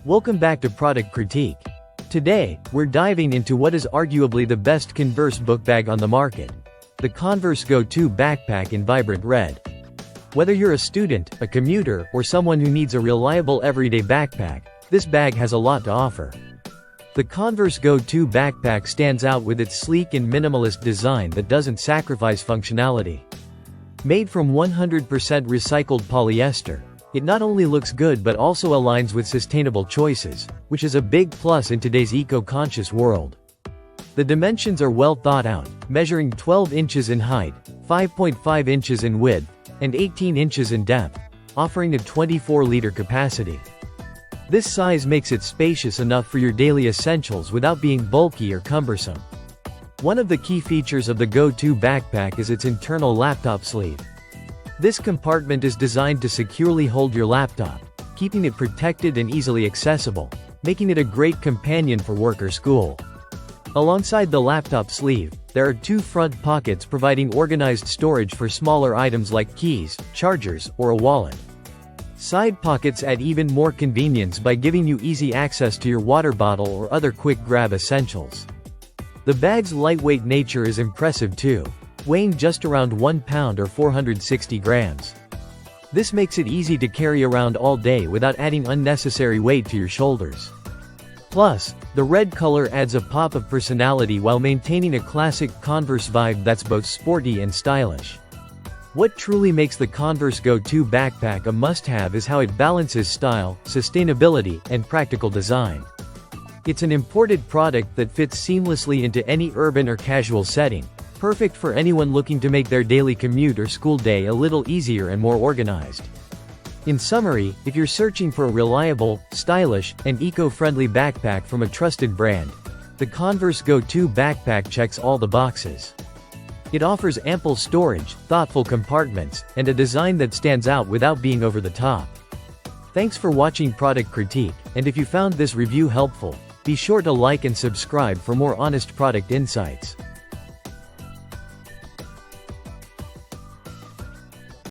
Welcome back to Product Critique. Today, we're diving into what is arguably the best Converse book bag on the market. The Converse Go-To Backpack in vibrant red. Whether you're a student, a commuter, or someone who needs a reliable everyday backpack, this bag has a lot to offer. The Converse Go-To Backpack stands out with its sleek and minimalist design that doesn't sacrifice functionality. Made from 100% recycled polyester, it not only looks good but also aligns with sustainable choices, which is a big plus in today's eco-conscious world. The dimensions are well thought out, measuring 12 inches in height, 5.5 inches in width, and 18 inches in depth, offering a 24-liter capacity. This size makes it spacious enough for your daily essentials without being bulky or cumbersome. One of the key features of the Go-To Backpack is its internal laptop sleeve. This compartment is designed to securely hold your laptop, keeping it protected and easily accessible, making it a great companion for work or school. Alongside the laptop sleeve, there are two front pockets providing organized storage for smaller items like keys, chargers, or a wallet. Side pockets add even more convenience by giving you easy access to your water bottle or other quick grab essentials. The bag's lightweight nature is impressive too, weighing just around 1 pound or 460 grams. This makes it easy to carry around all day without adding unnecessary weight to your shoulders. Plus, the red color adds a pop of personality while maintaining a classic Converse vibe that's both sporty and stylish. What truly makes the Converse Go-To Backpack a must-have is how it balances style, sustainability, and practical design. It's an imported product that fits seamlessly into any urban or casual setting, perfect for anyone looking to make their daily commute or school day a little easier and more organized. In summary, if you're searching for a reliable, stylish, and eco-friendly backpack from a trusted brand, the Converse Go-To Backpack checks all the boxes. It offers ample storage, thoughtful compartments, and a design that stands out without being over the top. Thanks for watching Product Critique, and if you found this review helpful, be sure to like and subscribe for more honest product insights.